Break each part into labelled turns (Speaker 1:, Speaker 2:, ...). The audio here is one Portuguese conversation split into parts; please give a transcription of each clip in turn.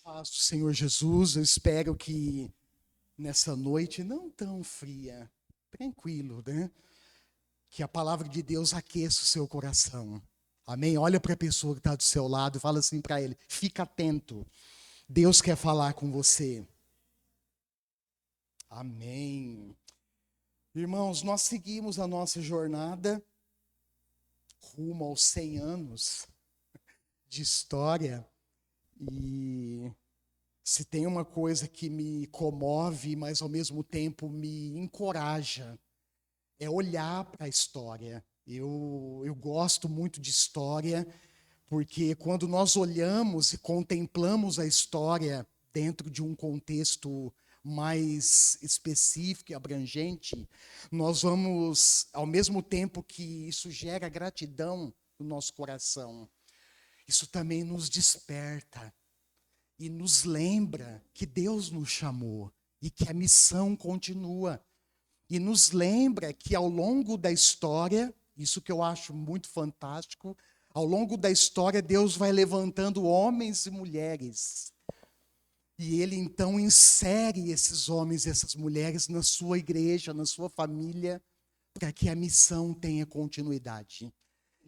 Speaker 1: Paz do Senhor Jesus, eu espero que nessa noite não tão fria, tranquilo, né? Que a palavra de Deus aqueça o seu coração. Amém? Olha para a pessoa que está do seu lado e fala assim para ele: fica atento, Deus quer falar com você. Amém. Irmãos, nós seguimos a nossa jornada rumo aos 100 anos de história e se tem uma coisa que me comove, mas ao mesmo tempo me encoraja, é olhar para a história. Eu gosto muito de história, porque quando nós olhamos e contemplamos a história dentro de um contexto mais específico e abrangente, nós vamos, ao mesmo tempo que isso gera gratidão no nosso coração, isso também nos desperta e nos lembra que Deus nos chamou e que a missão continua. E nos lembra que ao longo da história, isso que eu acho muito fantástico, ao longo da história Deus vai levantando homens e mulheres. E ele então insere esses homens e essas mulheres na sua igreja, na sua família, para que a missão tenha continuidade.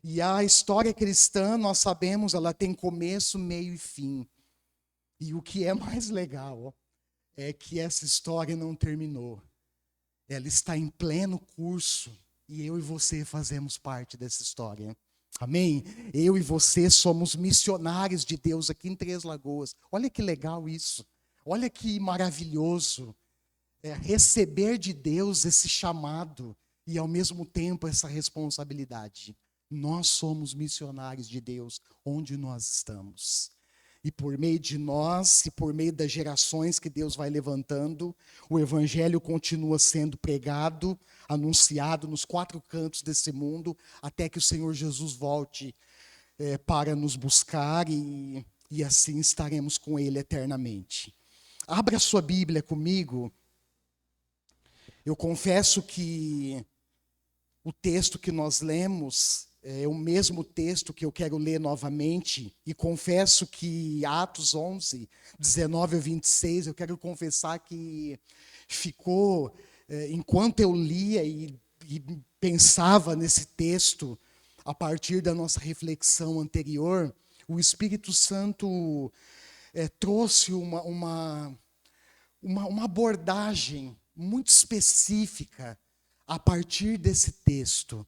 Speaker 1: E a história cristã, nós sabemos, ela tem começo, meio e fim. E o que é mais legal é que essa história não terminou. Ela está em pleno curso e eu e você fazemos parte dessa história. Amém? Eu e você somos missionários de Deus aqui em Três Lagoas. Olha que legal isso. Olha que maravilhoso receber de Deus esse chamado e ao mesmo tempo essa responsabilidade. Nós somos missionários de Deus onde nós estamos. E por meio de nós e por meio das gerações que Deus vai levantando, o evangelho continua sendo pregado, anunciado nos quatro cantos desse mundo, até que o Senhor Jesus volte para nos buscar e assim estaremos com Ele eternamente. Abra sua Bíblia comigo. Eu confesso que o texto que nós lemos é o mesmo texto que eu quero ler novamente, e confesso que Atos 11, 19 a 26, eu quero confessar que ficou, enquanto eu lia e pensava nesse texto, a partir da nossa reflexão anterior, o Espírito Santo trouxe uma abordagem muito específica a partir desse texto,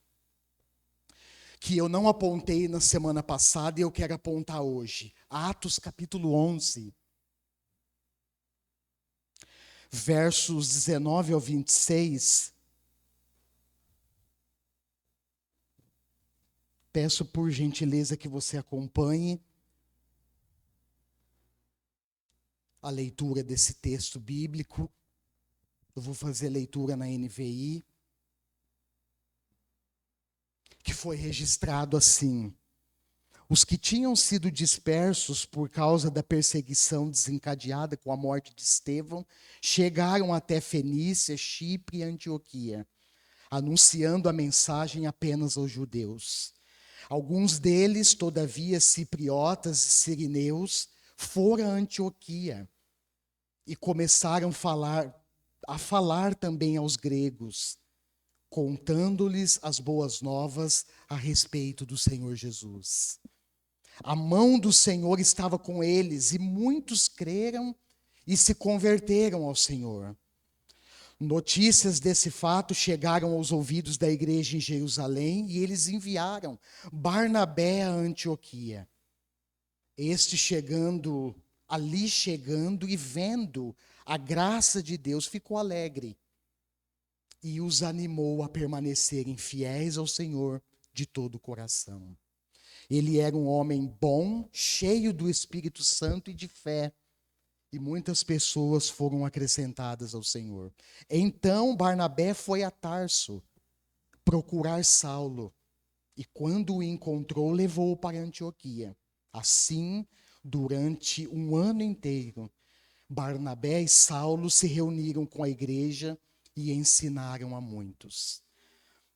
Speaker 1: que eu não apontei na semana passada e eu quero apontar hoje. Atos capítulo 11, versos 19 ao 26. Peço por gentileza que você acompanhe a leitura desse texto bíblico. Eu vou fazer leitura na NVI, que foi registrado assim: os que tinham sido dispersos por causa da perseguição desencadeada com a morte de Estevão, chegaram até Fenícia, Chipre e Antioquia, anunciando a mensagem apenas aos judeus. Alguns deles, todavia, cipriotas e sirineus, foram a Antioquia e começaram a falar também aos gregos, contando-lhes as boas novas a respeito do Senhor Jesus. A mão do Senhor estava com eles e muitos creram e se converteram ao Senhor. Notícias desse fato chegaram aos ouvidos da igreja em Jerusalém e eles enviaram Barnabé a Antioquia. Este chegando e vendo a graça de Deus, ficou alegre e os animou a permanecerem fiéis ao Senhor de todo o coração. Ele era um homem bom, cheio do Espírito Santo e de fé, e muitas pessoas foram acrescentadas ao Senhor. Então Barnabé foi a Tarso procurar Saulo, e quando o encontrou, levou-o para Antioquia. Assim, durante um ano inteiro, Barnabé e Saulo se reuniram com a igreja e ensinaram a muitos.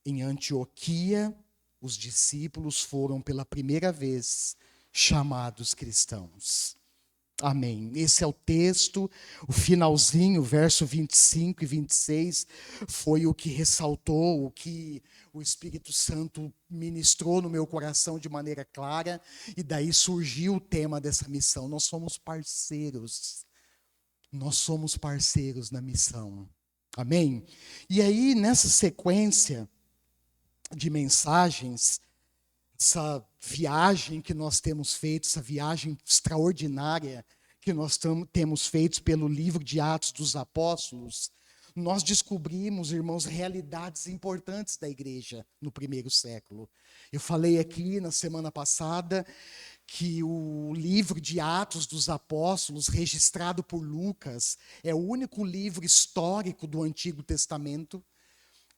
Speaker 1: Em Antioquia, os discípulos foram pela primeira vez chamados cristãos. Amém. Esse é o texto, o finalzinho, verso 25 e 26, foi o que ressaltou, o que o Espírito Santo ministrou no meu coração de maneira clara, e daí surgiu o tema dessa missão. Nós somos parceiros na missão. Amém? E aí, nessa sequência de mensagens, essa viagem que nós temos feito, essa viagem extraordinária que nós temos feito pelo livro de Atos dos Apóstolos, nós descobrimos, irmãos, realidades importantes da igreja no primeiro século. Eu falei aqui na semana passada que o livro de Atos dos Apóstolos, registrado por Lucas, é o único livro histórico do Antigo Testamento,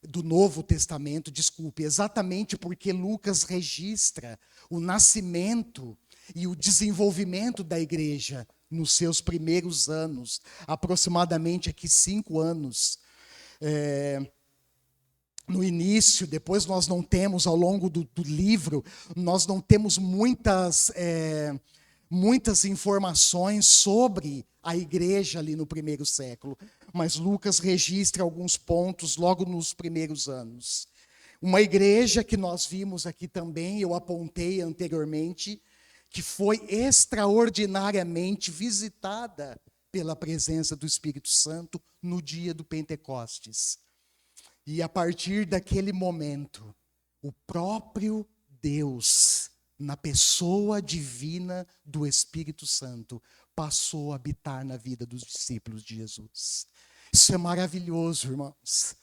Speaker 1: do Novo Testamento, desculpe, exatamente porque Lucas registra o nascimento e o desenvolvimento da igreja nos seus primeiros anos, aproximadamente aqui 5 anos. No início, depois nós não temos, ao longo do livro, nós não temos muitas informações sobre a igreja ali no primeiro século, mas Lucas registra alguns pontos logo nos primeiros anos. Uma igreja que nós vimos aqui também, eu apontei anteriormente, que foi extraordinariamente visitada pela presença do Espírito Santo no dia do Pentecostes. E a partir daquele momento, o próprio Deus, na pessoa divina do Espírito Santo, passou a habitar na vida dos discípulos de Jesus. Isso é maravilhoso, irmãos.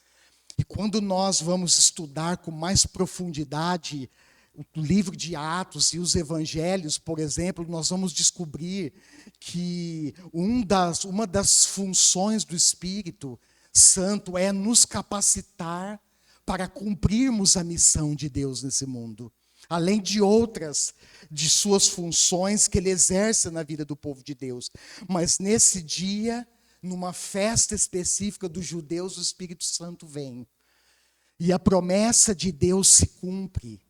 Speaker 1: E quando nós vamos estudar com mais profundidade o livro de Atos e os evangelhos, por exemplo, nós vamos descobrir que uma das funções do Espírito Santo é nos capacitar para cumprirmos a missão de Deus nesse mundo. Além de outras, de suas funções que ele exerce na vida do povo de Deus. Mas nesse dia, numa festa específica dos judeus, o Espírito Santo vem. E a promessa de Deus se cumpre.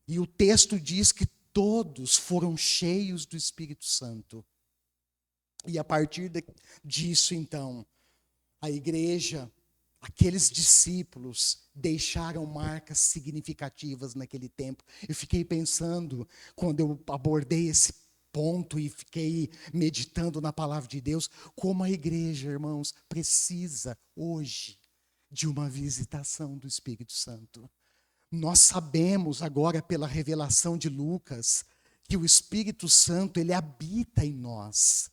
Speaker 1: E o texto diz que todos foram cheios do Espírito Santo. E a partir disso, então, a igreja, aqueles discípulos deixaram marcas significativas naquele tempo. Eu fiquei pensando, quando eu abordei esse ponto e fiquei meditando na palavra de Deus, como a igreja, irmãos, precisa hoje de uma visitação do Espírito Santo. Nós sabemos agora pela revelação de Lucas que o Espírito Santo, ele habita em nós.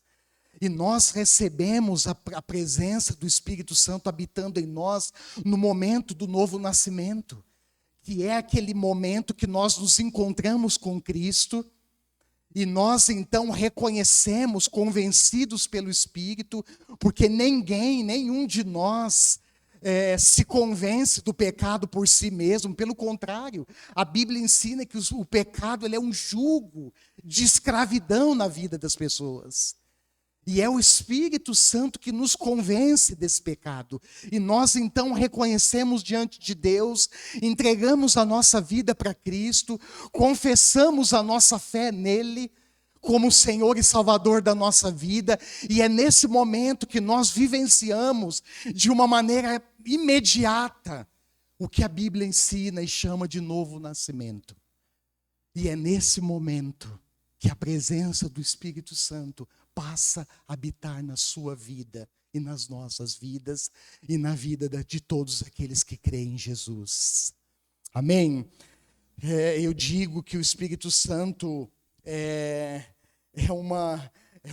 Speaker 1: E nós recebemos a presença do Espírito Santo habitando em nós no momento do novo nascimento, que é aquele momento que nós nos encontramos com Cristo e nós então reconhecemos, convencidos pelo Espírito, porque nenhum de nós se convence do pecado por si mesmo. Pelo contrário, a Bíblia ensina que o pecado ele é um jugo de escravidão na vida das pessoas. E é o Espírito Santo que nos convence desse pecado. E nós então reconhecemos diante de Deus, entregamos a nossa vida para Cristo, confessamos a nossa fé nele como Senhor e Salvador da nossa vida. E é nesse momento que nós vivenciamos de uma maneira imediata o que a Bíblia ensina e chama de novo nascimento. E é nesse momento que a presença do Espírito Santo passa a habitar na sua vida e nas nossas vidas e na vida de todos aqueles que creem em Jesus. Amém? Eu digo que o Espírito Santo é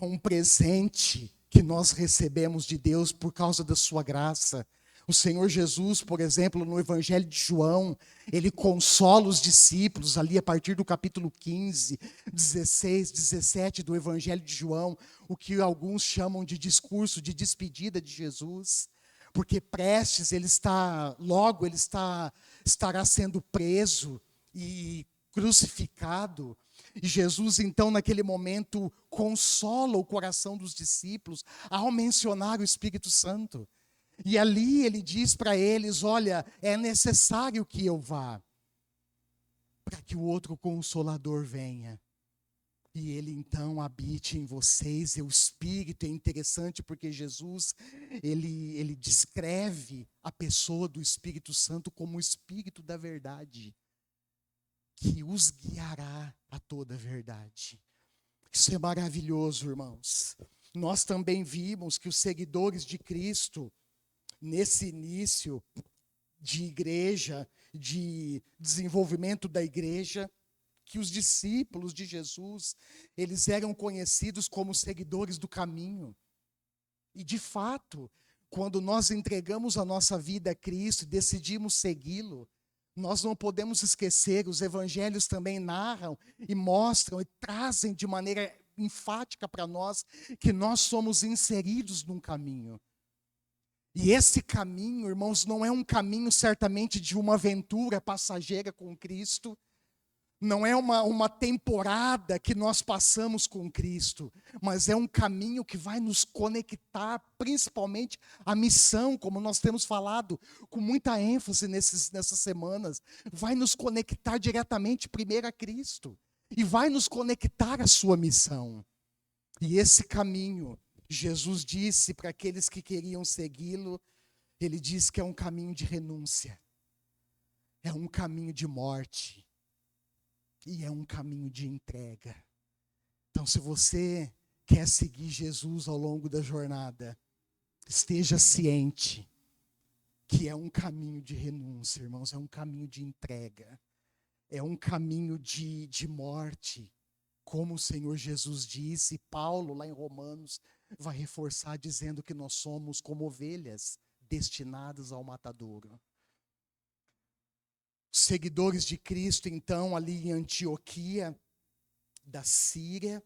Speaker 1: um presente que nós recebemos de Deus por causa da sua graça. O Senhor Jesus, por exemplo, no Evangelho de João, ele consola os discípulos ali a partir do capítulo 15, 16, 17 do Evangelho de João, o que alguns chamam de discurso de despedida de Jesus, porque prestes ele estará sendo preso e crucificado. E Jesus, então, naquele momento, consola o coração dos discípulos ao mencionar o Espírito Santo. E ali ele diz para eles, olha, é necessário que eu vá, para que o outro Consolador venha. e ele então habite em vocês. E o Espírito é interessante porque Jesus, ele descreve a pessoa do Espírito Santo como o Espírito da verdade, que os guiará a toda a verdade. Isso é maravilhoso, irmãos. Nós também vimos que os seguidores de Cristo, nesse início de igreja, de desenvolvimento da igreja, que os discípulos de Jesus, eles eram conhecidos como seguidores do caminho. E de fato, quando nós entregamos a nossa vida a Cristo e decidimos segui-lo, nós não podemos esquecer, os evangelhos também narram e mostram e trazem de maneira enfática para nós que nós somos inseridos num caminho. E esse caminho, irmãos, não é um caminho certamente de uma aventura passageira com Cristo, não é uma temporada que nós passamos com Cristo, mas é um caminho que vai nos conectar, principalmente à missão, como nós temos falado com muita ênfase nessas semanas, vai nos conectar diretamente primeiro a Cristo, e vai nos conectar à sua missão. E esse caminho, Jesus disse para aqueles que queriam segui-lo, ele disse que é um caminho de renúncia, é um caminho de morte, e é um caminho de entrega. Então, se você quer seguir Jesus ao longo da jornada, esteja ciente que é um caminho de renúncia, irmãos, é um caminho de entrega, é um caminho de morte, como o Senhor Jesus disse. Paulo, lá em Romanos, vai reforçar dizendo que nós somos como ovelhas destinadas ao matadouro. Seguidores de Cristo, então, ali em Antioquia da Síria,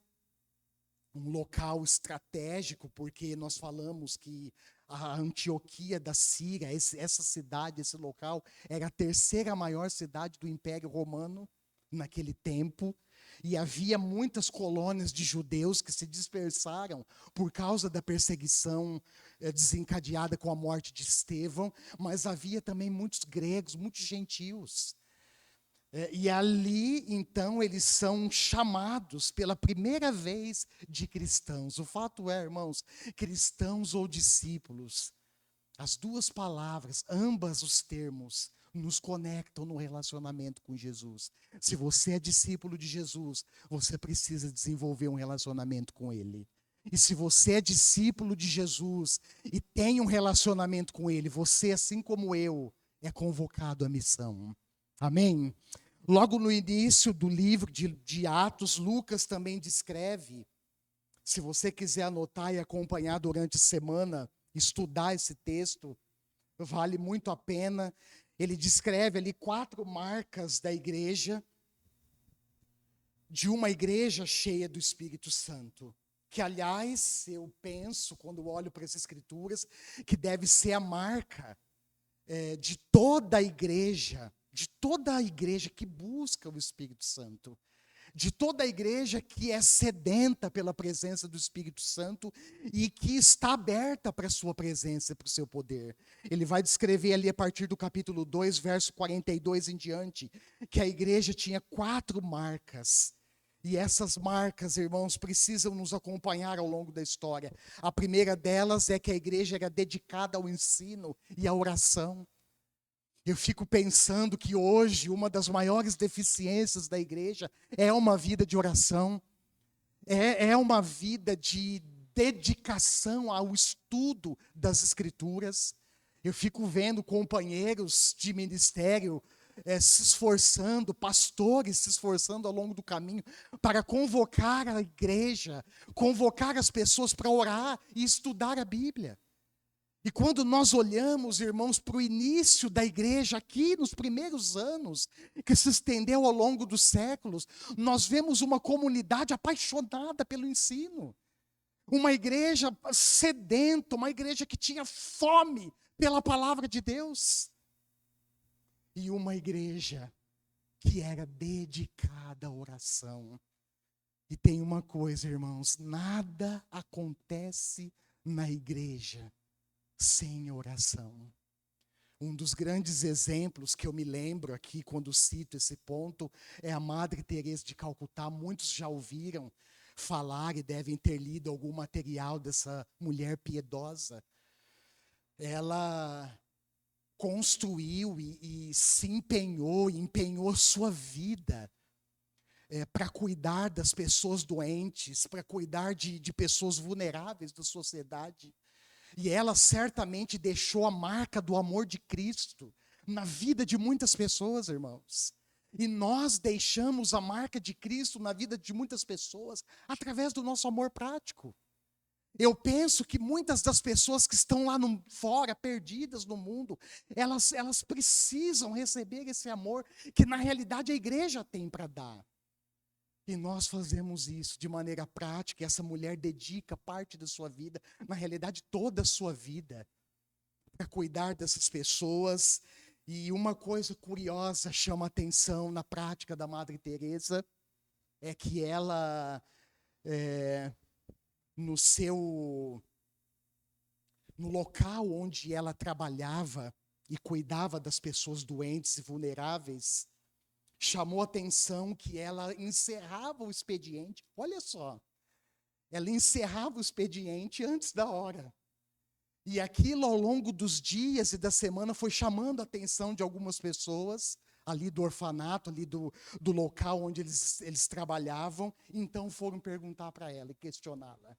Speaker 1: um local estratégico, porque nós falamos que a Antioquia da Síria, essa cidade, esse local, era a terceira maior cidade do Império Romano naquele tempo, e havia muitas colônias de judeus que se dispersaram por causa da perseguição desencadeada com a morte de Estevão, mas havia também muitos gregos, muitos gentios. E ali, então, eles são chamados pela primeira vez de cristãos. O fato é, irmãos, cristãos ou discípulos, as duas palavras, ambas os termos, nos conectam no relacionamento com Jesus. Se você é discípulo de Jesus, você precisa desenvolver um relacionamento com Ele. E se você é discípulo de Jesus e tem um relacionamento com Ele, você, assim como eu, é convocado à missão. Amém? Logo no início do livro de Atos, Lucas também descreve, se você quiser anotar e acompanhar durante a semana, estudar esse texto, vale muito a pena. Ele descreve ali 4 marcas da igreja, de uma igreja cheia do Espírito Santo. Que, aliás, eu penso, quando olho para as Escrituras, que deve ser a marca de toda a igreja que busca o Espírito Santo, de toda a igreja que é sedenta pela presença do Espírito Santo e que está aberta para a sua presença, para o seu poder. Ele vai descrever ali a partir do capítulo 2, verso 42 em diante, que a igreja tinha 4 marcas. E essas marcas, irmãos, precisam nos acompanhar ao longo da história. A primeira delas é que a igreja era dedicada ao ensino e à oração. Eu fico pensando que hoje uma das maiores deficiências da igreja é uma vida de oração, é uma vida de dedicação ao estudo das Escrituras. Eu fico vendo companheiros de ministério se esforçando, pastores se esforçando ao longo do caminho para convocar a igreja, convocar as pessoas para orar e estudar a Bíblia. E quando nós olhamos, irmãos, para o início da igreja aqui, nos primeiros anos, que se estendeu ao longo dos séculos, nós vemos uma comunidade apaixonada pelo ensino. Uma igreja sedenta, uma igreja que tinha fome pela palavra de Deus. E uma igreja que era dedicada à oração. E tem uma coisa, irmãos, nada acontece na igreja sem oração. Um dos grandes exemplos que eu me lembro aqui quando cito esse ponto é a Madre Teresa de Calcutá. Muitos já ouviram falar e devem ter lido algum material dessa mulher piedosa. Ela construiu e se empenhou sua vida para cuidar das pessoas doentes, para cuidar de pessoas vulneráveis da sociedade. E ela certamente deixou a marca do amor de Cristo na vida de muitas pessoas, irmãos. E nós deixamos a marca de Cristo na vida de muitas pessoas através do nosso amor prático. Eu penso que muitas das pessoas que estão lá fora, perdidas no mundo, elas precisam receber esse amor que na realidade a igreja tem para dar. E nós fazemos isso de maneira prática, e essa mulher dedica parte da sua vida, na realidade toda a sua vida, para cuidar dessas pessoas. E uma coisa curiosa chama a atenção na prática da Madre Teresa, é que ela, no local onde ela trabalhava e cuidava das pessoas doentes e vulneráveis, chamou a atenção que ela encerrava o expediente. Olha só, ela encerrava o expediente antes da hora. E aquilo ao longo dos dias e da semana foi chamando a atenção de algumas pessoas, ali do orfanato, ali do local onde eles trabalhavam. Então foram perguntar para ela e questioná-la.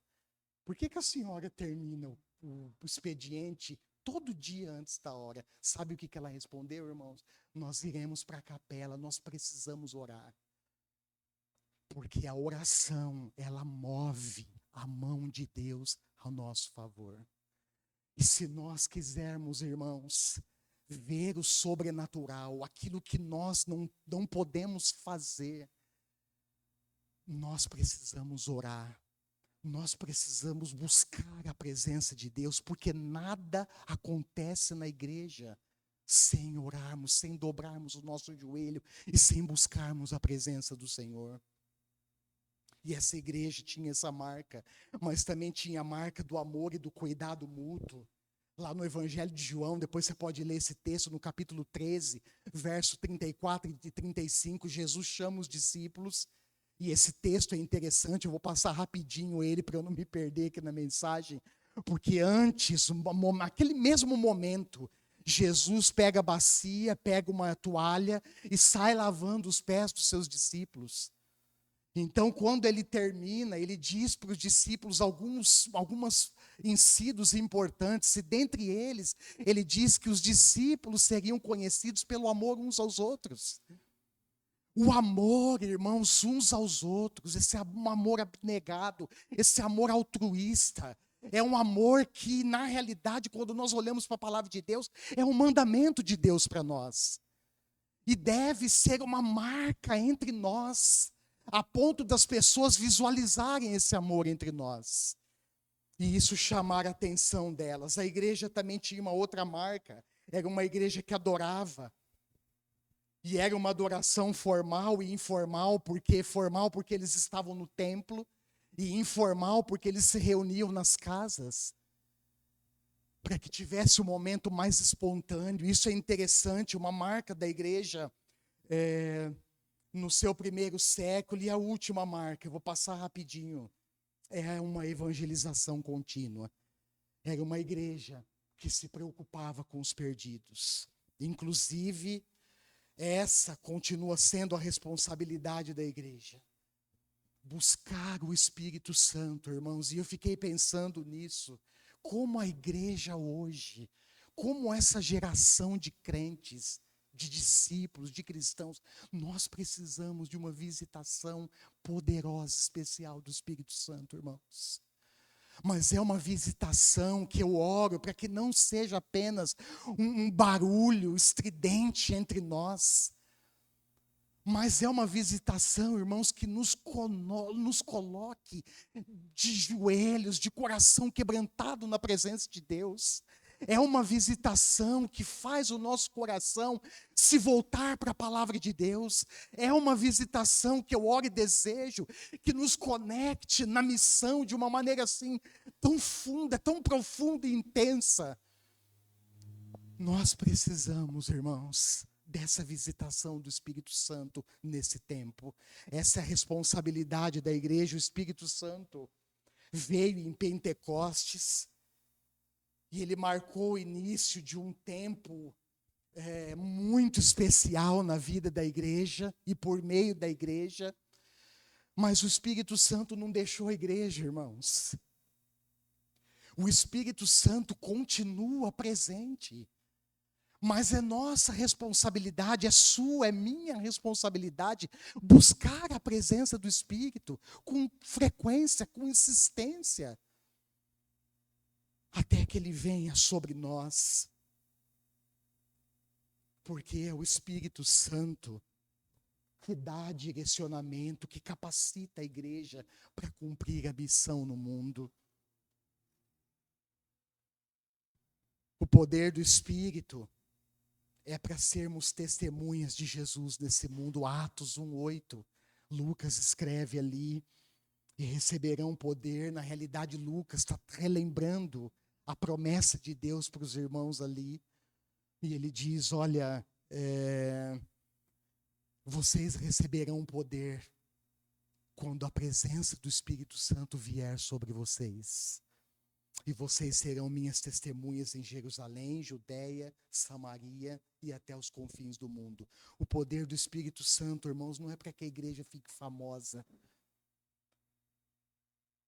Speaker 1: Por que a senhora termina o expediente todo dia antes da hora? Sabe o que ela respondeu, irmãos? Nós iremos para a capela, nós precisamos orar. Porque a oração, ela move a mão de Deus ao nosso favor. E se nós quisermos, irmãos, ver o sobrenatural, aquilo que nós não podemos fazer, nós precisamos orar. Nós precisamos buscar a presença de Deus, porque nada acontece na igreja sem orarmos, sem dobrarmos o nosso joelho e sem buscarmos a presença do Senhor. E essa igreja tinha essa marca, mas também tinha a marca do amor e do cuidado mútuo. Lá no Evangelho de João, depois você pode ler esse texto no capítulo 13, verso 34 e 35, Jesus chama os discípulos. E esse texto é interessante, eu vou passar rapidinho ele para eu não me perder aqui na mensagem, porque antes, naquele mesmo momento, Jesus pega a bacia, pega uma toalha e sai lavando os pés dos seus discípulos. Então, quando ele termina, ele diz para os discípulos alguns ensinos importantes, e dentre eles, ele diz que os discípulos seriam conhecidos pelo amor uns aos outros. O amor, irmãos, uns aos outros, esse amor abnegado, esse amor altruísta, é um amor que, na realidade, quando nós olhamos para a palavra de Deus, é um mandamento de Deus para nós. E deve ser uma marca entre nós, a ponto das pessoas visualizarem esse amor entre nós. E isso chamar a atenção delas. A igreja também tinha uma outra marca, era uma igreja que adorava. E era uma adoração formal e informal, formal porque eles estavam no templo, e informal porque eles se reuniam nas casas, para que tivesse um momento mais espontâneo. Isso é interessante, uma marca da igreja no seu primeiro século. E a última marca, eu vou passar rapidinho, é uma evangelização contínua. Era uma igreja que se preocupava com os perdidos. Inclusive, essa continua sendo a responsabilidade da igreja. Buscar o Espírito Santo, irmãos. E eu fiquei pensando nisso. Como a igreja hoje, como essa geração de crentes, de discípulos, de cristãos, nós precisamos de uma visitação poderosa, especial do Espírito Santo, irmãos. Mas é uma visitação que eu oro para que não seja apenas um barulho estridente entre nós, mas é uma visitação, irmãos, que nos coloque de joelhos, de coração quebrantado na presença de Deus. É uma visitação que faz o nosso coração se voltar para a palavra de Deus. É uma visitação que eu oro e desejo que nos conecte na missão de uma maneira assim tão funda, tão profunda e intensa. Nós precisamos, irmãos, dessa visitação do Espírito Santo nesse tempo. Essa é a responsabilidade da igreja. O Espírito Santo veio em Pentecostes e ele marcou o início de um tempo muito especial na vida da igreja e por meio da igreja. Mas o Espírito Santo não deixou a igreja, irmãos. O Espírito Santo continua presente. Mas é nossa responsabilidade, é sua, é minha responsabilidade buscar a presença do Espírito com frequência, com insistência, até que Ele venha sobre nós. Porque é o Espírito Santo que dá direcionamento, que capacita a igreja para cumprir a missão no mundo. O poder do Espírito é para sermos testemunhas de Jesus nesse mundo. Atos 1:8, Lucas escreve ali, e receberão poder. Na realidade, Lucas está relembrando a promessa de Deus para os irmãos ali. E ele diz, olha, vocês receberão poder quando a presença do Espírito Santo vier sobre vocês. E vocês serão minhas testemunhas em Jerusalém, Judeia, Samaria e até os confins do mundo. O poder do Espírito Santo, irmãos, não é para que a igreja fique famosa.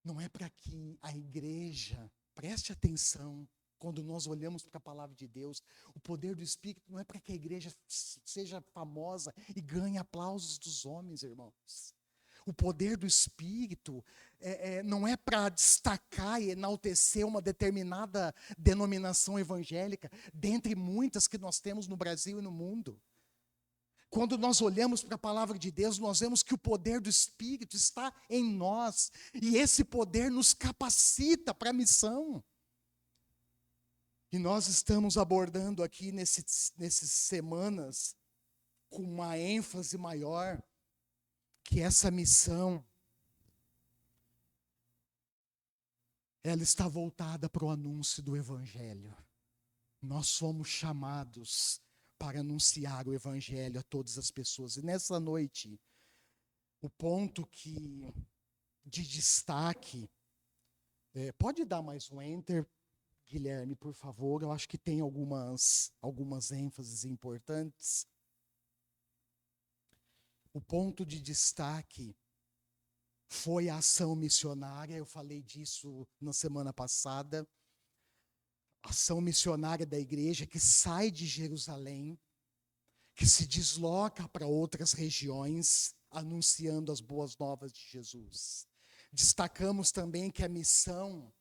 Speaker 1: Não é para que a igreja, preste atenção, quando nós olhamos para a palavra de Deus, o poder do Espírito não é para que a igreja seja famosa e ganhe aplausos dos homens, irmãos. O poder do Espírito não é para destacar e enaltecer uma determinada denominação evangélica, dentre muitas que nós temos no Brasil e no mundo. Quando nós olhamos para a palavra de Deus, nós vemos que o poder do Espírito está em nós, e esse poder nos capacita para a missão. E nós estamos abordando aqui nessas semanas, com uma ênfase maior, que essa missão, ela está voltada para o anúncio do Evangelho. Nós somos chamados para anunciar o Evangelho a todas as pessoas. E nessa noite, o ponto de destaque, pode dar mais um enter, Guilherme, por favor. Eu acho que tem algumas ênfases importantes. O ponto de destaque foi a ação missionária. Eu falei disso na semana passada. A ação missionária da igreja que sai de Jerusalém, que se desloca para outras regiões, anunciando as boas novas de Jesus. Destacamos também que a missão,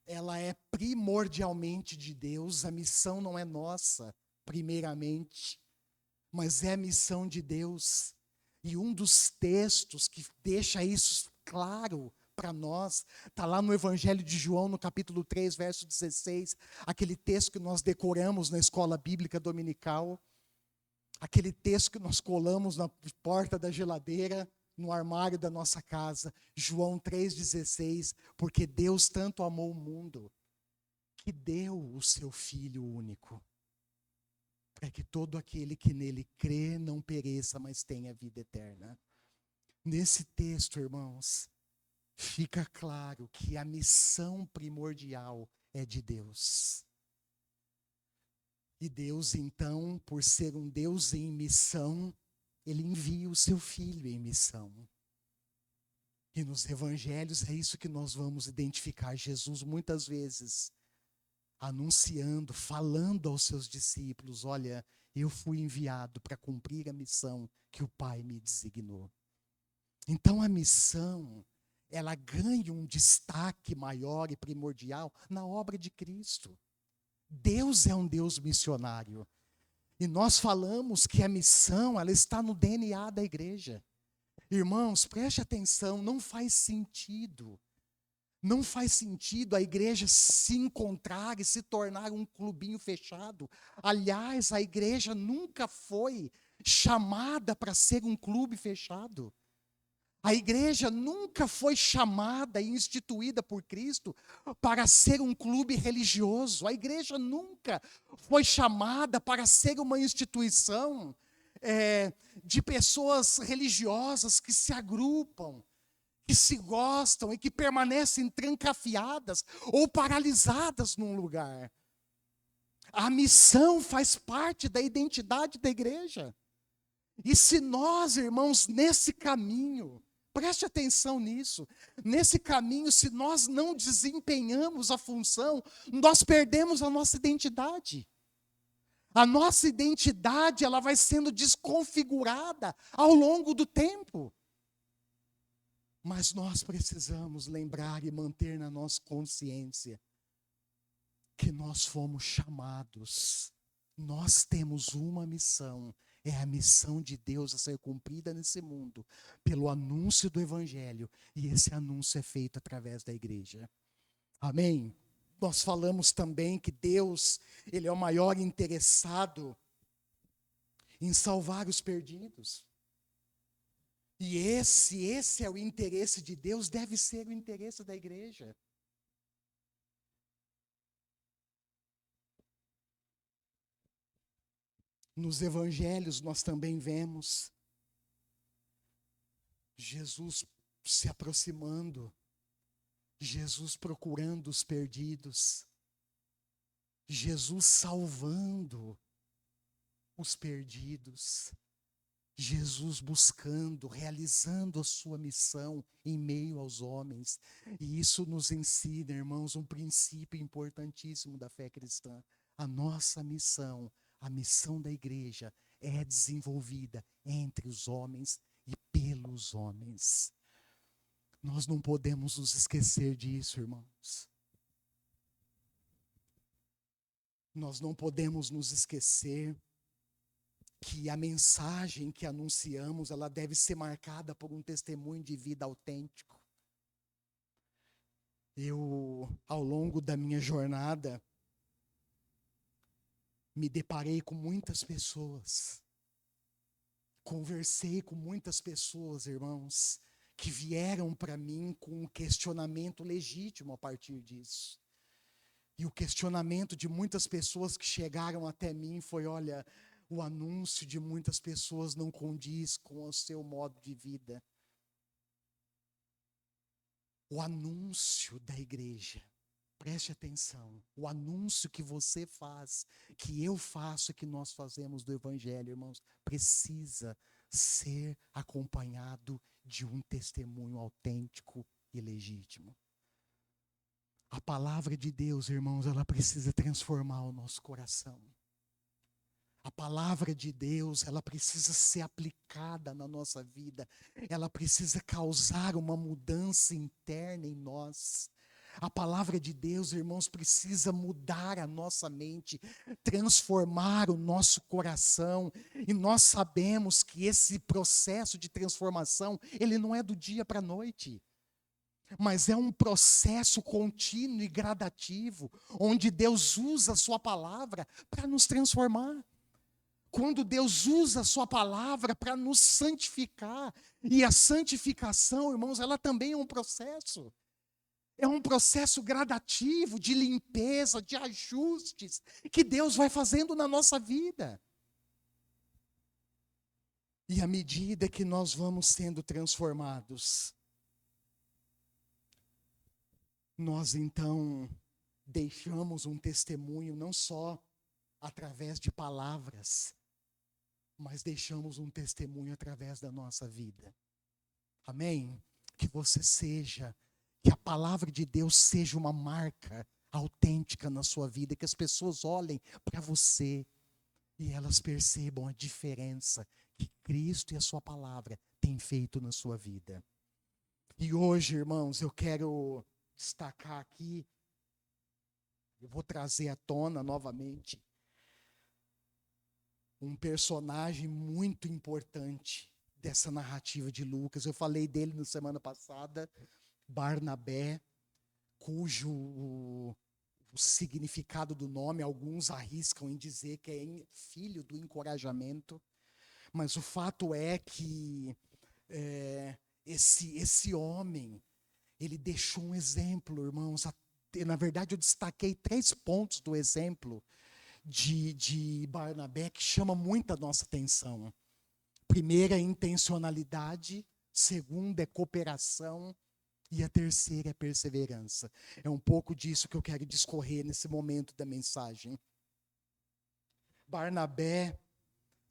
Speaker 1: ela é primordialmente de Deus. A missão não é nossa, primeiramente, mas é a missão de Deus. E um dos textos que deixa isso claro para nós, está lá no Evangelho de João, no capítulo 3, verso 16, aquele texto que nós decoramos na escola bíblica dominical, aquele texto que nós colamos na porta da geladeira, no armário da nossa casa, João 3,16, porque Deus tanto amou o mundo, que deu o seu Filho único, para que todo aquele que nele crê não pereça, mas tenha vida eterna. Nesse texto, irmãos, fica claro que a missão primordial é de Deus. E Deus, então, por ser um Deus em missão, Ele envia o seu Filho em missão. E nos evangelhos é isso que nós vamos identificar. Jesus muitas vezes anunciando, falando aos seus discípulos, olha, eu fui enviado para cumprir a missão que o Pai me designou. Então a missão, ela ganha um destaque maior e primordial na obra de Cristo. Deus é um Deus missionário. E nós falamos que a missão, ela está no DNA da igreja. Irmãos, preste atenção, não faz sentido a igreja se encontrar e se tornar um clubinho fechado. Aliás, a igreja nunca foi chamada para ser um clube fechado. A igreja nunca foi chamada e instituída por Cristo para ser um clube religioso. A igreja nunca foi chamada para ser uma instituição de pessoas religiosas que se agrupam, que se gostam e que permanecem trancafiadas ou paralisadas num lugar. A missão faz parte da identidade da igreja. E se nós, irmãos, nesse caminho, preste atenção nisso, nesse caminho, se nós não desempenhamos a função, nós perdemos a nossa identidade. A nossa identidade, ela vai sendo desconfigurada ao longo do tempo. Mas nós precisamos lembrar e manter na nossa consciência que nós fomos chamados, nós temos uma missão, é a missão de Deus a ser cumprida nesse mundo, pelo anúncio do Evangelho, e esse anúncio é feito através da igreja. Amém? Nós falamos também que Deus, Ele é o maior interessado em salvar os perdidos. E esse é o interesse de Deus, deve ser o interesse da igreja. Nos evangelhos nós também vemos Jesus se aproximando, Jesus procurando os perdidos, Jesus salvando os perdidos, Jesus buscando, realizando a sua missão em meio aos homens. E isso nos ensina, irmãos, um princípio importantíssimo da fé cristã. A nossa missão, a missão da igreja, é desenvolvida entre os homens e pelos homens. Nós não podemos nos esquecer disso, irmãos. Nós não podemos nos esquecer que a mensagem que anunciamos, ela deve ser marcada por um testemunho de vida autêntico. Eu, ao longo da minha jornada, me deparei com muitas pessoas, conversei com muitas pessoas, irmãos, que vieram para mim com um questionamento legítimo a partir disso. E o questionamento de muitas pessoas que chegaram até mim foi: olha, o anúncio de muitas pessoas não condiz com o seu modo de vida. O anúncio da igreja, preste atenção, o anúncio que você faz, que eu faço e que nós fazemos do Evangelho, irmãos, precisa ser acompanhado de um testemunho autêntico e legítimo. A palavra de Deus, irmãos, ela precisa transformar o nosso coração. A palavra de Deus, ela precisa ser aplicada na nossa vida. Ela precisa causar uma mudança interna em nós. A palavra de Deus, irmãos, precisa mudar a nossa mente, transformar o nosso coração. E nós sabemos que esse processo de transformação, ele não é do dia para a noite. Mas é um processo contínuo e gradativo, onde Deus usa a sua palavra para nos transformar. Quando Deus usa a sua palavra para nos santificar, e a santificação, irmãos, ela também é um processo. É um processo gradativo de limpeza, de ajustes, que Deus vai fazendo na nossa vida. E à medida que nós vamos sendo transformados, nós então deixamos um testemunho não só através de palavras, mas deixamos um testemunho através da nossa vida. Amém? Que você seja, que a palavra de Deus seja uma marca autêntica na sua vida, que as pessoas olhem para você e elas percebam a diferença que Cristo e a sua palavra têm feito na sua vida. E hoje, irmãos, eu quero destacar aqui, eu vou trazer à tona novamente um personagem muito importante dessa narrativa de Lucas. Eu falei dele na semana passada, Barnabé, cujo o significado do nome, alguns arriscam em dizer que é filho do encorajamento, mas o fato é que Esse homem, ele deixou um exemplo, irmãos. Na verdade, eu destaquei 3 pontos do exemplo de Barnabé que chama muito a nossa atenção. Primeira é intencionalidade, segunda é cooperação e a terceira é perseverança. É um pouco disso que eu quero discorrer nesse momento da mensagem. Barnabé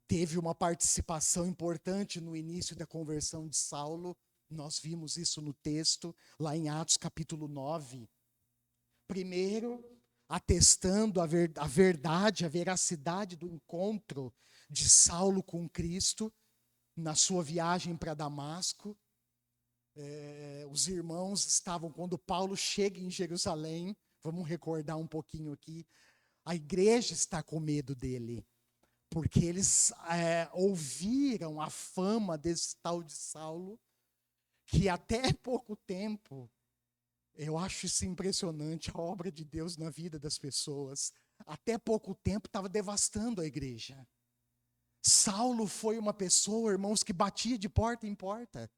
Speaker 1: teve uma participação importante no início da conversão de Saulo. Nós vimos isso no texto, lá em Atos capítulo 9. Primeiro, atestando a verdade, a veracidade do encontro de Saulo com Cristo na sua viagem para Damasco. Os irmãos estavam, quando Paulo chega em Jerusalém, vamos recordar um pouquinho aqui, a igreja está com medo dele, porque eles ouviram a fama desse tal de Saulo, que até pouco tempo, eu acho isso impressionante, a obra de Deus na vida das pessoas, até pouco tempo estava devastando a igreja. Saulo foi uma pessoa, irmãos, que batia de porta em porta.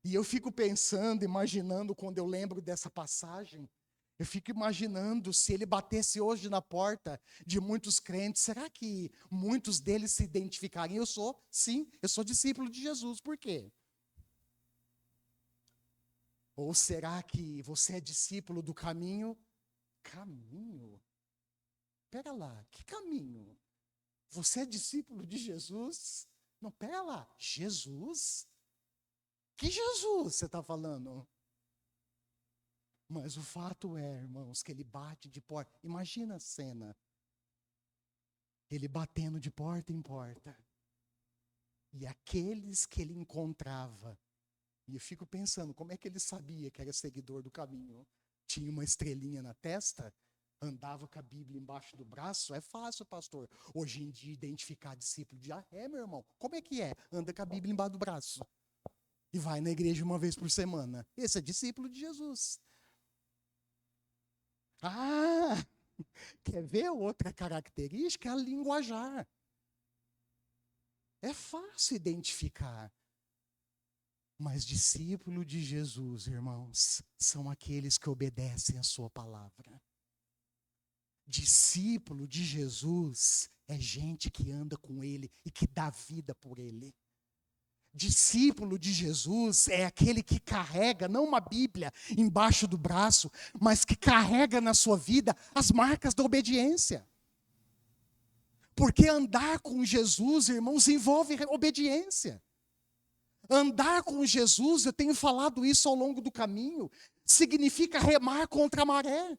Speaker 1: E eu fico pensando, imaginando, quando eu lembro dessa passagem, eu fico imaginando se ele batesse hoje na porta de muitos crentes, será que muitos deles se identificariam? Sim, eu sou discípulo de Jesus, por quê? Ou será que você é discípulo do caminho? Caminho? Pera lá, que caminho? Você é discípulo de Jesus? Não, pera lá, Jesus? Que Jesus você está falando? Mas o fato é, irmãos, que ele bate de porta. Imagina a cena. Ele batendo de porta em porta. E aqueles que ele encontrava. E eu fico pensando, como é que ele sabia que era seguidor do caminho? Tinha uma estrelinha na testa? Andava com a Bíblia embaixo do braço? É fácil, pastor. Hoje em dia, identificar discípulo de meu irmão. Como é que é? Anda com a Bíblia embaixo do braço. E vai na igreja uma vez por semana. Esse é discípulo de Jesus. Quer ver outra característica? A linguajar. É fácil identificar. Mas discípulo de Jesus, irmãos, são aqueles que obedecem a sua palavra. Discípulo de Jesus é gente que anda com ele e que dá vida por ele. Discípulo de Jesus é aquele que carrega, não uma Bíblia embaixo do braço, mas que carrega na sua vida as marcas da obediência. Porque andar com Jesus, irmãos, envolve obediência. Andar com Jesus, eu tenho falado isso ao longo do caminho, significa remar contra a maré.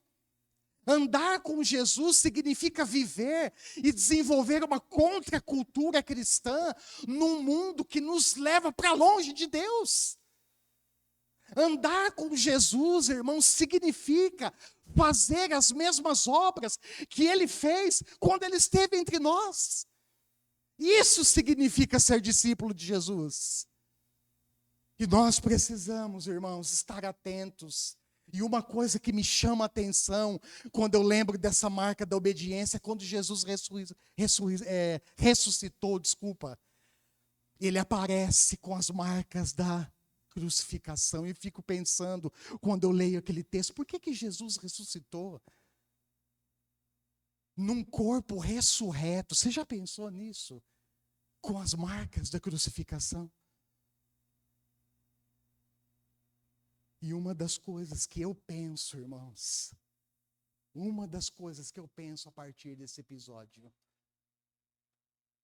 Speaker 1: Andar com Jesus significa viver e desenvolver uma contracultura cristã num mundo que nos leva para longe de Deus. Andar com Jesus, irmãos, significa fazer as mesmas obras que ele fez quando ele esteve entre nós. Isso significa ser discípulo de Jesus. E nós precisamos, irmãos, estar atentos. E uma coisa que me chama a atenção quando eu lembro dessa marca da obediência é quando Jesus ressuscitou, ele aparece com as marcas da crucificação. E fico pensando, quando eu leio aquele texto, por que Jesus ressuscitou num corpo ressurreto? Você já pensou nisso? Com as marcas da crucificação? E uma das coisas que eu penso, irmãos, a partir desse episódio,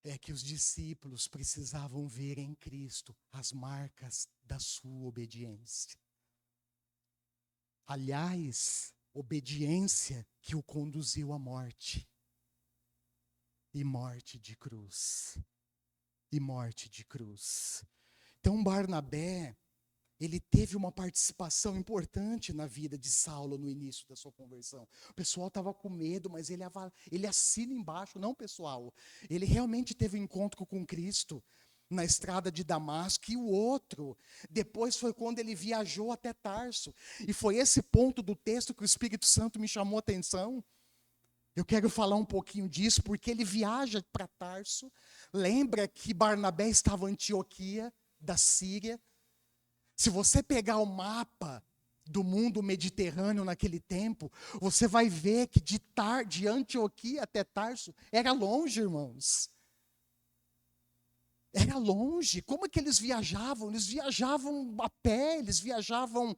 Speaker 1: é que os discípulos precisavam ver em Cristo as marcas da sua obediência. Aliás, obediência que o conduziu à morte. E morte de cruz. Então, Barnabé, ele teve uma participação importante na vida de Saulo no início da sua conversão. O pessoal estava com medo, mas ele assina embaixo, não pessoal. Ele realmente teve um encontro com Cristo na estrada de Damasco. E o outro, depois foi quando ele viajou até Tarso. E foi esse ponto do texto que o Espírito Santo me chamou a atenção. Eu quero falar um pouquinho disso, porque ele viaja para Tarso. Lembra que Barnabé estava em Antioquia, da Síria. Se você pegar o mapa do mundo mediterrâneo naquele tempo, você vai ver que de Antioquia até Tarso era longe, irmãos. Era longe. Como é que eles viajavam? Eles viajavam a pé, eles viajavam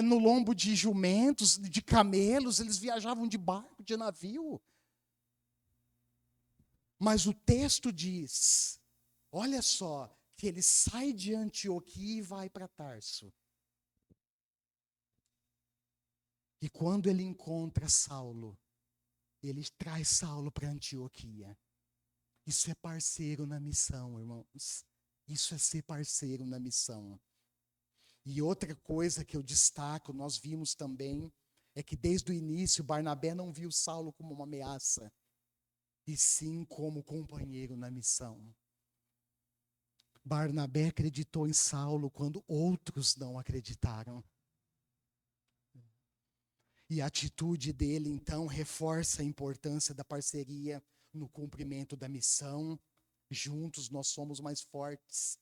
Speaker 1: no lombo de jumentos, de camelos, eles viajavam de barco, de navio. Mas o texto diz, olha só, que ele sai de Antioquia e vai para Tarso. E quando ele encontra Saulo, ele traz Saulo para Antioquia. Isso é parceiro na missão, irmãos. Isso é ser parceiro na missão. E outra coisa que eu destaco, nós vimos também, é que desde o início Barnabé não viu Saulo como uma ameaça, e sim como companheiro na missão. Barnabé acreditou em Saulo quando outros não acreditaram. E a atitude dele, então, reforça a importância da parceria no cumprimento da missão. Juntos nós somos mais fortes.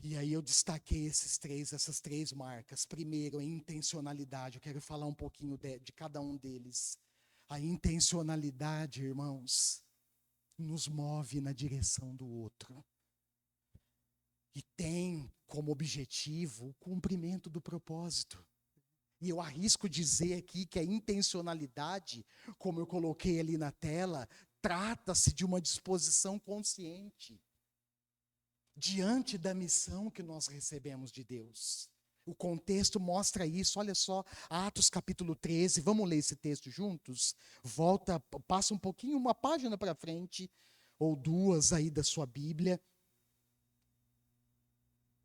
Speaker 1: E aí eu destaquei essas três marcas. Primeiro, a intencionalidade. Eu quero falar um pouquinho de cada um deles. A intencionalidade, irmãos, nos move na direção do outro. E tem como objetivo o cumprimento do propósito. E eu arrisco dizer aqui que a intencionalidade, como eu coloquei ali na tela, trata-se de uma disposição consciente diante da missão que nós recebemos de Deus. O contexto mostra isso, olha só, Atos capítulo 13, vamos ler esse texto juntos? Passa um pouquinho, uma página para frente, ou duas aí da sua Bíblia.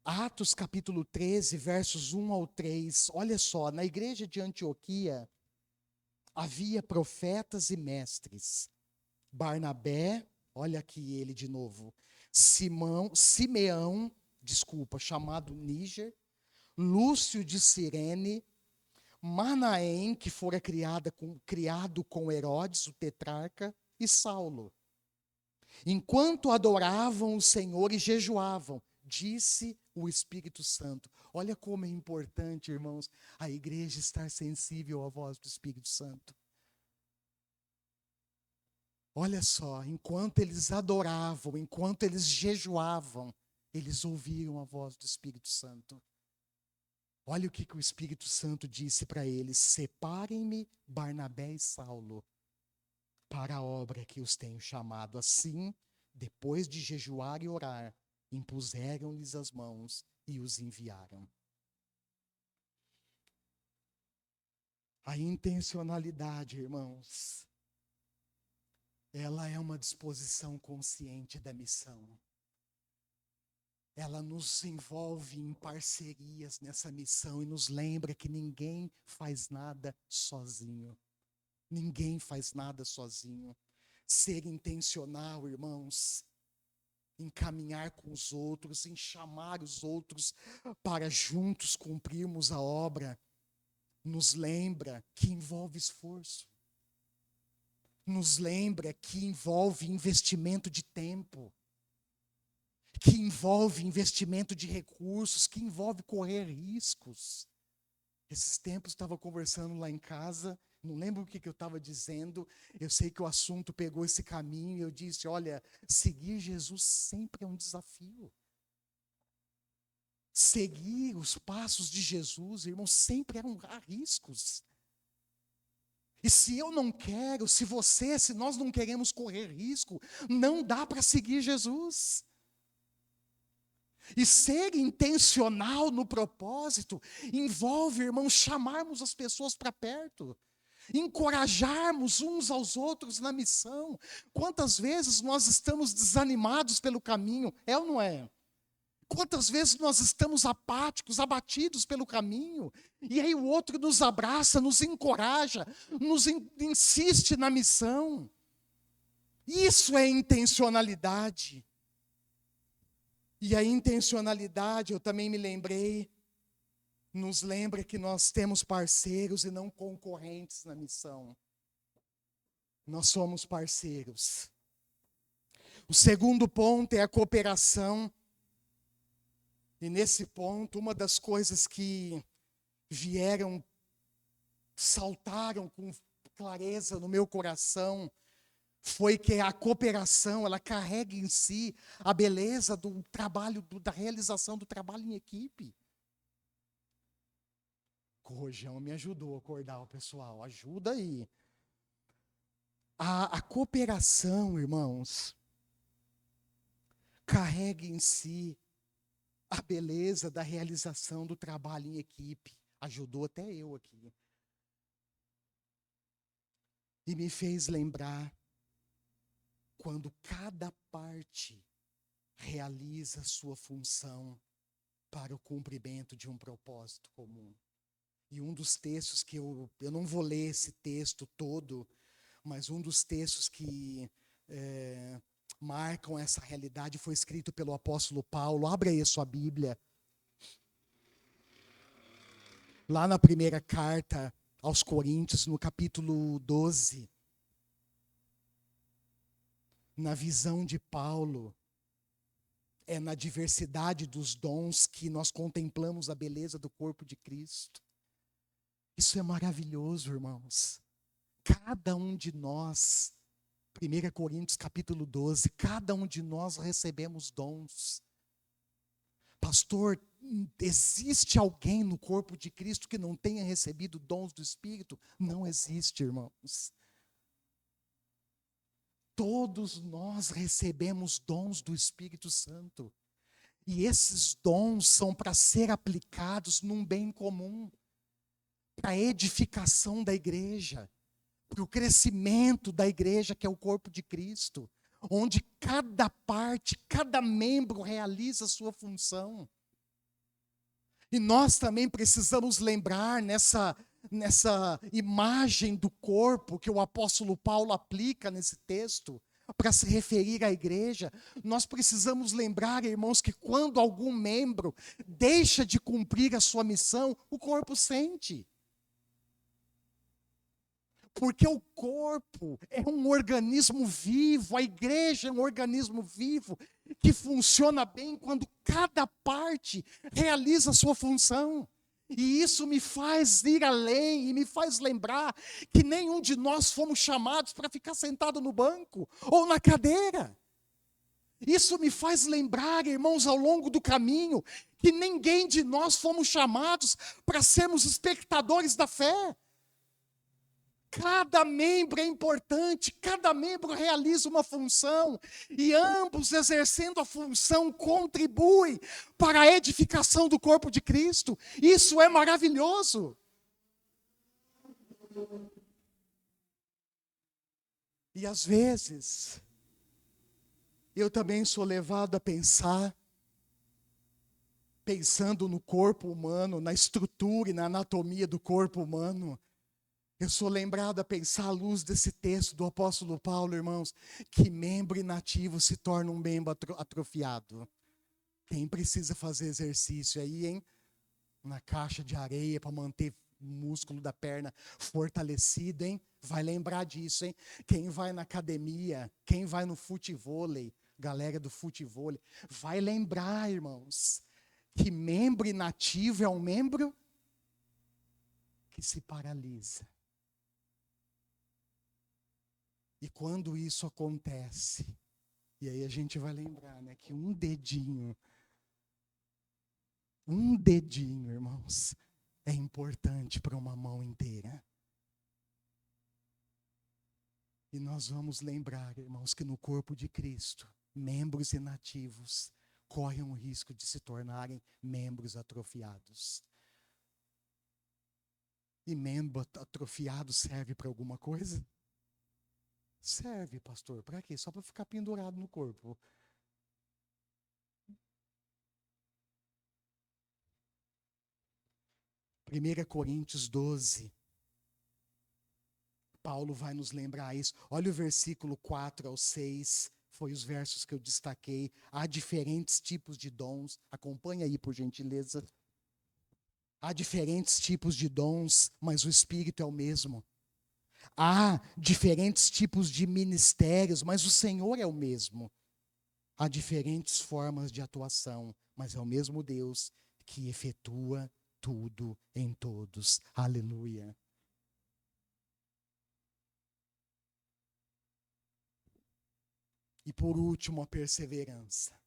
Speaker 1: Atos capítulo 13, versos 1 ao 3, olha só, na igreja de Antioquia, havia profetas e mestres. Barnabé, olha aqui ele de novo, Simeão, chamado Níger, Lúcio de Cirene, Manaém, que fora criado com Herodes, o tetrarca, e Saulo. Enquanto adoravam o Senhor e jejuavam, disse o Espírito Santo. Olha como é importante, irmãos, a igreja estar sensível à voz do Espírito Santo. Olha só, enquanto eles adoravam, enquanto eles jejuavam, eles ouviram a voz do Espírito Santo. Olha o que o Espírito Santo disse para eles: separem-me Barnabé e Saulo para a obra que os tenho chamado. Assim, depois de jejuar e orar, impuseram-lhes as mãos e os enviaram. A intencionalidade, irmãos, ela é uma disposição consciente da missão. Ela nos envolve em parcerias nessa missão e nos lembra que ninguém faz nada sozinho. Ninguém faz nada sozinho. Ser intencional, irmãos, em caminhar com os outros, em chamar os outros para juntos cumprirmos a obra, nos lembra que envolve esforço. Nos lembra que envolve investimento de tempo, que envolve investimento de recursos, que envolve correr riscos. Esses tempos estava conversando lá em casa, não lembro o que eu estava dizendo, eu sei que o assunto pegou esse caminho, e eu disse, olha, seguir Jesus sempre é um desafio. Seguir os passos de Jesus, irmão, sempre há riscos. E se eu não quero, se nós não queremos correr risco, não dá para seguir Jesus. E ser intencional no propósito envolve, irmãos, chamarmos as pessoas para perto, encorajarmos uns aos outros na missão. Quantas vezes nós estamos desanimados pelo caminho, é ou não é? Quantas vezes nós estamos apáticos, abatidos pelo caminho, e aí o outro nos abraça, nos encoraja, insiste na missão. Isso é intencionalidade. E a intencionalidade, eu também me lembrei, nos lembra que nós temos parceiros e não concorrentes na missão. Nós somos parceiros. O segundo ponto é a cooperação. E nesse ponto, uma das coisas que vieram, saltaram com clareza no meu coração, foi que a cooperação, ela carrega em si a beleza do trabalho, da realização do trabalho em equipe. O Rojão me ajudou a acordar o pessoal, ajuda aí. A cooperação, irmãos, carrega em si a beleza da realização do trabalho em equipe. Ajudou até eu aqui. E me fez lembrar quando cada parte realiza sua função para o cumprimento de um propósito comum. E um dos textos que eu não vou ler esse texto todo, mas um dos textos que marcam essa realidade foi escrito pelo apóstolo Paulo. Abra aí a sua Bíblia. Lá na primeira carta aos Coríntios, no capítulo 12. Na visão de Paulo, é na diversidade dos dons que nós contemplamos a beleza do corpo de Cristo. Isso é maravilhoso, irmãos. Cada um de nós, 1 Coríntios capítulo 12, cada um de nós recebemos dons. Pastor, existe alguém no corpo de Cristo que não tenha recebido dons do Espírito? Não existe, irmãos. Todos nós recebemos dons do Espírito Santo. E esses dons são para ser aplicados num bem comum, para a edificação da igreja, para o crescimento da igreja, que é o corpo de Cristo, onde cada parte, cada membro realiza a sua função. E nós também precisamos lembrar nessa imagem do corpo que o apóstolo Paulo aplica nesse texto, para se referir à igreja, nós precisamos lembrar, irmãos, que quando algum membro deixa de cumprir a sua missão, o corpo sente. Porque o corpo é um organismo vivo, a igreja é um organismo vivo, que funciona bem quando cada parte realiza a sua função. E isso me faz ir além e me faz lembrar que nenhum de nós fomos chamados para ficar sentado no banco ou na cadeira. Isso me faz lembrar, irmãos, ao longo do caminho, que ninguém de nós fomos chamados para sermos espectadores da fé. Cada membro é importante, cada membro realiza uma função, e ambos exercendo a função contribuem para a edificação do corpo de Cristo. Isso é maravilhoso. E às vezes, eu também sou levado a pensar, pensando no corpo humano, na estrutura e na anatomia do corpo humano, eu sou lembrado a pensar à luz desse texto do apóstolo Paulo, irmãos, que membro inativo se torna um membro atrofiado. Quem precisa fazer exercício aí, hein? Na caixa de areia para manter o músculo da perna fortalecido, hein? Vai lembrar disso, hein? Quem vai na academia, quem vai no futevôlei, galera do futevôlei, vai lembrar, irmãos, que membro inativo é um membro que se paralisa. E quando isso acontece, e aí a gente vai lembrar, né, que um dedinho, irmãos, é importante para uma mão inteira. E nós vamos lembrar, irmãos, que no corpo de Cristo, membros inativos correm o risco de se tornarem membros atrofiados. E membro atrofiado serve para alguma coisa? Serve, pastor, para quê? Só para ficar pendurado no corpo. Primeira Coríntios 12. Paulo vai nos lembrar isso. Olha o versículo 4 ao 6. Foi os versos que eu destaquei. Há diferentes tipos de dons. Acompanha aí, por gentileza. Há diferentes tipos de dons, mas o Espírito é o mesmo. Há diferentes tipos de ministérios, mas o Senhor é o mesmo. Há diferentes formas de atuação, mas é o mesmo Deus que efetua tudo em todos. Aleluia. E por último, a perseverança,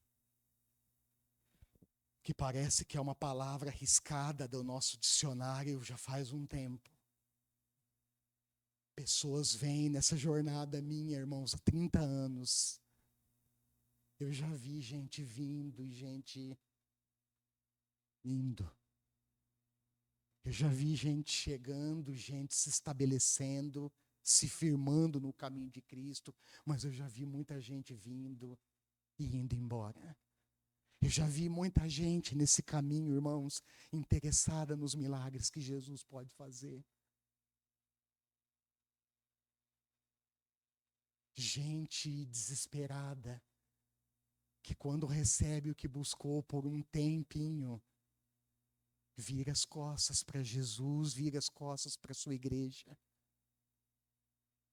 Speaker 1: que parece que é uma palavra arriscada do nosso dicionário já faz um tempo. Pessoas vêm nessa jornada minha, irmãos, há 30 anos. Eu já vi gente vindo e gente indo. Eu já vi gente chegando, gente se estabelecendo, se firmando no caminho de Cristo, mas eu já vi muita gente vindo e indo embora. Eu já vi muita gente nesse caminho, irmãos, interessada nos milagres que Jesus pode fazer. Gente desesperada, que quando recebe o que buscou por um tempinho, vira as costas para Jesus, vira as costas para a sua igreja.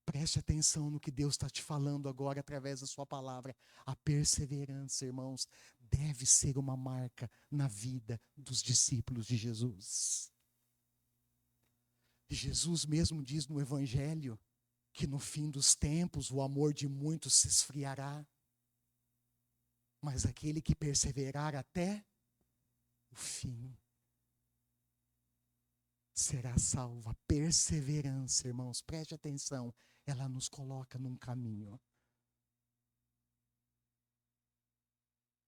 Speaker 1: Preste atenção no que Deus está te falando agora através da sua palavra. A perseverança, irmãos, deve ser uma marca na vida dos discípulos de Jesus. Jesus mesmo diz no Evangelho que no fim dos tempos o amor de muitos se esfriará, mas aquele que perseverar até o fim será salvo. A perseverança, irmãos, preste atenção, ela nos coloca num caminho.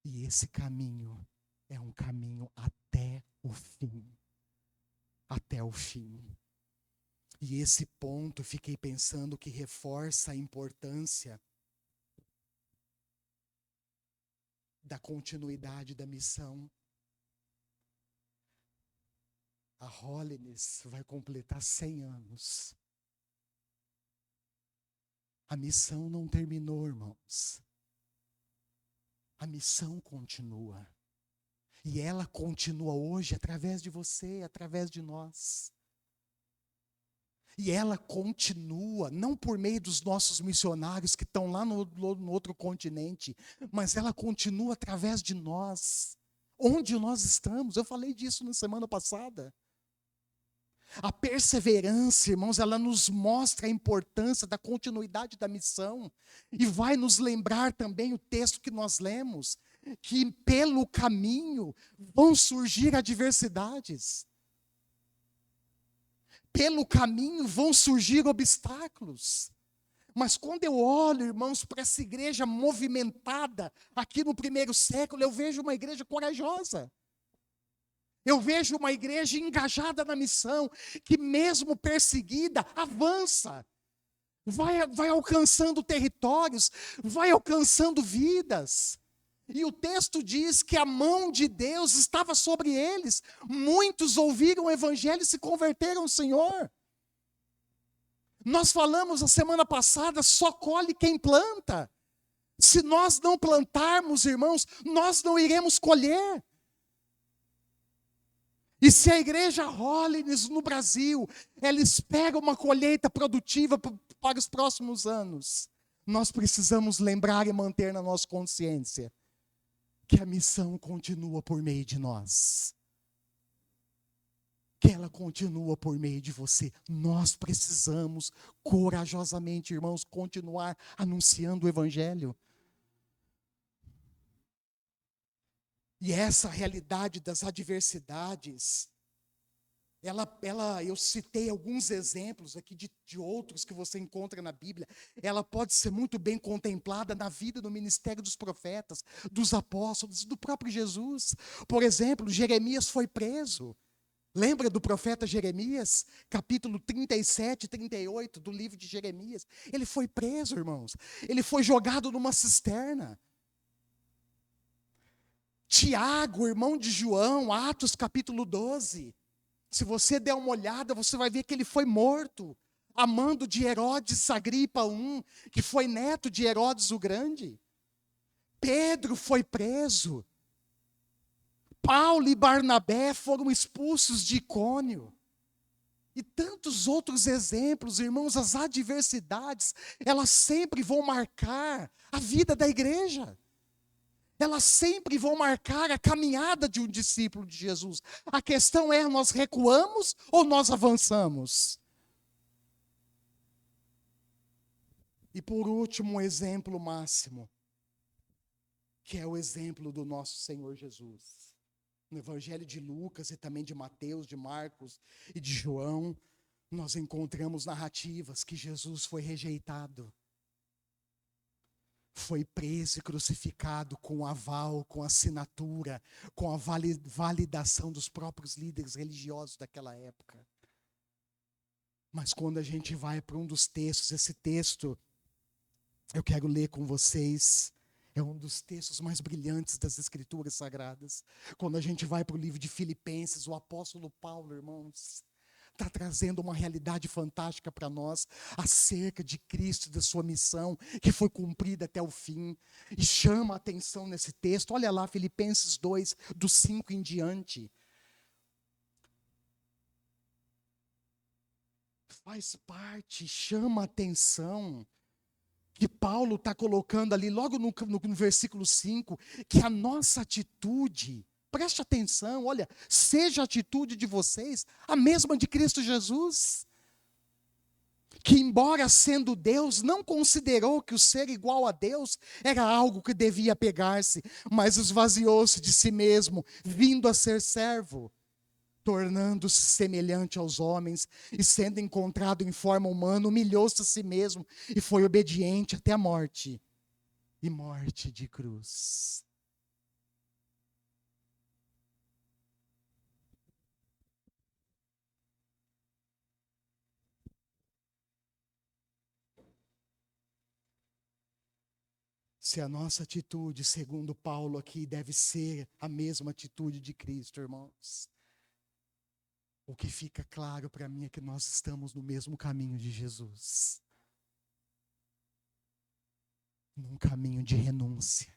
Speaker 1: E esse caminho é um caminho até o fim. Até o fim. E esse ponto, fiquei pensando que reforça a importância da continuidade da missão. A Holiness vai completar 100 anos. A missão não terminou, irmãos. A missão continua. E ela continua hoje através de você, através de nós. E ela continua, não por meio dos nossos missionários que estão lá no outro continente, mas ela continua através de nós. Onde nós estamos? Eu falei disso na semana passada. A perseverança, irmãos, ela nos mostra a importância da continuidade da missão. E vai nos lembrar também o texto que nós lemos, que pelo caminho vão surgir adversidades. Pelo caminho vão surgir obstáculos. Mas quando eu olho, irmãos, para essa igreja movimentada aqui no primeiro século, eu vejo uma igreja corajosa. Eu vejo uma igreja engajada na missão, que mesmo perseguida, avança. Vai alcançando territórios, vai alcançando vidas. E o texto diz que a mão de Deus estava sobre eles. Muitos ouviram o evangelho e se converteram ao Senhor. Nós falamos a semana passada, só colhe quem planta. Se nós não plantarmos, irmãos, nós não iremos colher. E se a igreja Holiness no Brasil, ela espera uma colheita produtiva para os próximos anos, nós precisamos lembrar e manter na nossa consciência que a missão continua por meio de nós. Que ela continua por meio de você. Nós precisamos corajosamente, irmãos, continuar anunciando o evangelho. E essa realidade das adversidades, eu citei alguns exemplos aqui de outros que você encontra na Bíblia. Ela pode ser muito bem contemplada na vida, no ministério dos profetas, dos apóstolos, do próprio Jesus. Por exemplo, Jeremias foi preso. Lembra do profeta Jeremias? Capítulo 37 e 38 do livro de Jeremias. Ele foi preso, irmãos. Ele foi jogado numa cisterna. Tiago, irmão de João, Atos capítulo 12. Se você der uma olhada, você vai ver que ele foi morto, a mando de Herodes Agripa I, que foi neto de Herodes o Grande. Pedro foi preso. Paulo e Barnabé foram expulsos de Icônio. E tantos outros exemplos, irmãos, as adversidades, elas sempre vão marcar a vida da igreja. Elas sempre vão marcar a caminhada de um discípulo de Jesus. A questão é, nós recuamos ou nós avançamos? E por último, um exemplo máximo, que é o exemplo do nosso Senhor Jesus. No Evangelho de Lucas e também de Mateus, de Marcos e de João, nós encontramos narrativas que Jesus foi rejeitado, foi preso e crucificado com aval, com assinatura, com a validação dos próprios líderes religiosos daquela época. Mas quando a gente vai para um dos textos, esse texto eu quero ler com vocês, é um dos textos mais brilhantes das Escrituras Sagradas. Quando a gente vai para o livro de Filipenses, o apóstolo Paulo, irmãos, está trazendo uma realidade fantástica para nós, acerca de Cristo e da sua missão, que foi cumprida até o fim, e chama a atenção nesse texto. Olha lá, Filipenses 2, do 5 em diante. Faz parte, chama a atenção, que Paulo está colocando ali, logo no versículo 5, que a nossa atitude, preste atenção, olha, seja a atitude de vocês a mesma de Cristo Jesus, que embora sendo Deus, não considerou que o ser igual a Deus era algo que devia pegar-se, mas esvaziou-se de si mesmo, vindo a ser servo, tornando-se semelhante aos homens, e sendo encontrado em forma humana, humilhou-se a si mesmo, e foi obediente até a morte, e morte de cruz. Se a nossa atitude, segundo Paulo aqui, deve ser a mesma atitude de Cristo, irmãos, o que fica claro para mim é que nós estamos no mesmo caminho de Jesus. Num caminho de renúncia.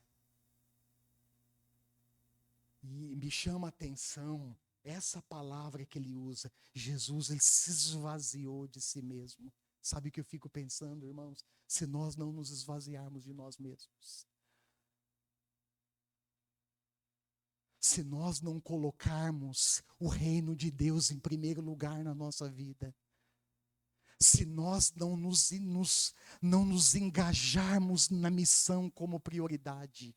Speaker 1: E me chama a atenção essa palavra que ele usa. Jesus, ele se esvaziou de si mesmo. Sabe o que eu fico pensando, irmãos? Se nós não nos esvaziarmos de nós mesmos. Se nós não colocarmos o reino de Deus em primeiro lugar na nossa vida. Se nós não nos engajarmos na missão como prioridade,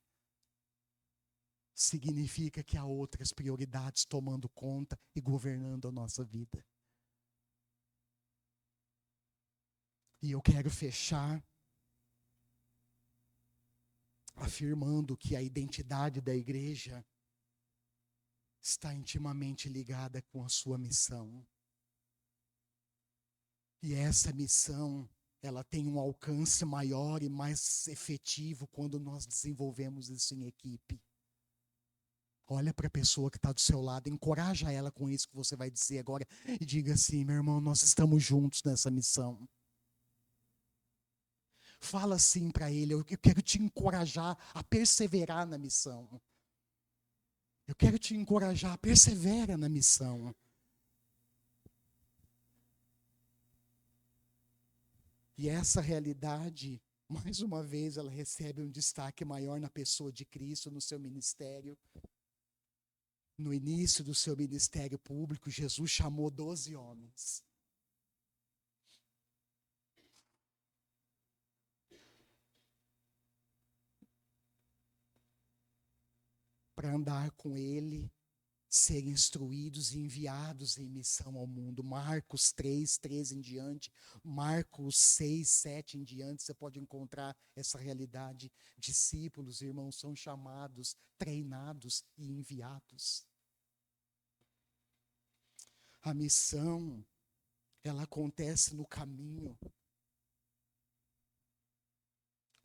Speaker 1: significa que há outras prioridades tomando conta e governando a nossa vida. E eu quero fechar afirmando que a identidade da igreja está intimamente ligada com a sua missão. E essa missão, ela tem um alcance maior e mais efetivo quando nós desenvolvemos isso em equipe. Olha para a pessoa que está do seu lado, encoraja ela com isso que você vai dizer agora e diga assim: meu irmão, nós estamos juntos nessa missão. Fala assim para ele: eu quero te encorajar a perseverar na missão. Eu quero te encorajar, persevera na missão. E essa realidade, mais uma vez, ela recebe um destaque maior na pessoa de Cristo, no seu ministério. No início do seu ministério público, Jesus chamou 12 homens. Para andar com ele, serem instruídos e enviados em missão ao mundo. Marcos 3, 13 em diante, Marcos 6, 7 em diante, você pode encontrar essa realidade. Discípulos, irmãos, são chamados, treinados e enviados. A missão, ela acontece no caminho.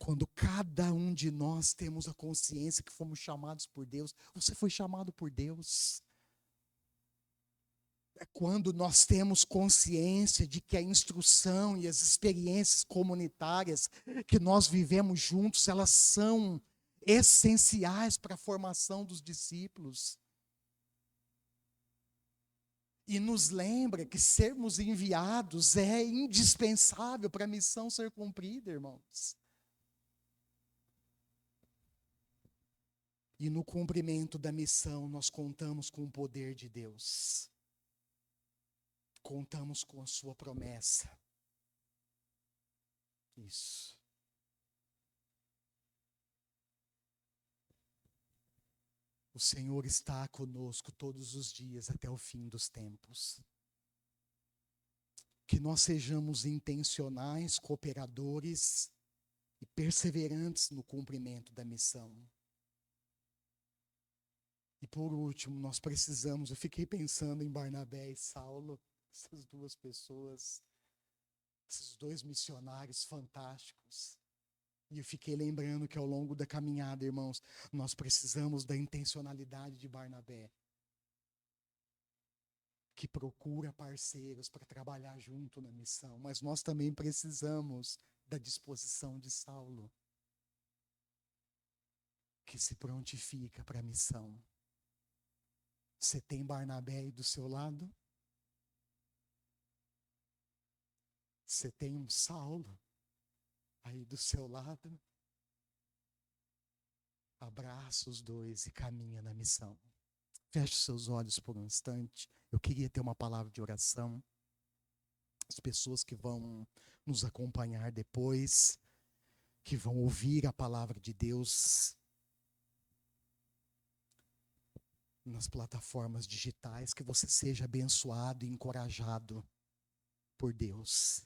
Speaker 1: Quando cada um de nós temos a consciência que fomos chamados por Deus. Você foi chamado por Deus. É quando nós temos consciência de que a instrução e as experiências comunitárias que nós vivemos juntos, elas são essenciais para a formação dos discípulos. E nos lembra que sermos enviados é indispensável para a missão ser cumprida, irmãos. E no cumprimento da missão, nós contamos com o poder de Deus. Contamos com a sua promessa. Isso. O Senhor está conosco todos os dias até o fim dos tempos. Que nós sejamos intencionais, cooperadores e perseverantes no cumprimento da missão. E por último, nós precisamos, eu fiquei pensando em Barnabé e Saulo, essas duas pessoas, esses dois missionários fantásticos. E eu fiquei lembrando que ao longo da caminhada, irmãos, nós precisamos da intencionalidade de Barnabé, que procura parceiros para trabalhar junto na missão, mas nós também precisamos da disposição de Saulo, que se prontifica para a missão. Você tem Barnabé aí do seu lado? Você tem um Saulo aí do seu lado? Abraça os dois e caminha na missão. Feche seus olhos por um instante. Eu queria ter uma palavra de oração. As pessoas que vão nos acompanhar depois, que vão ouvir a palavra de Deus nas plataformas digitais, que você seja abençoado e encorajado por Deus.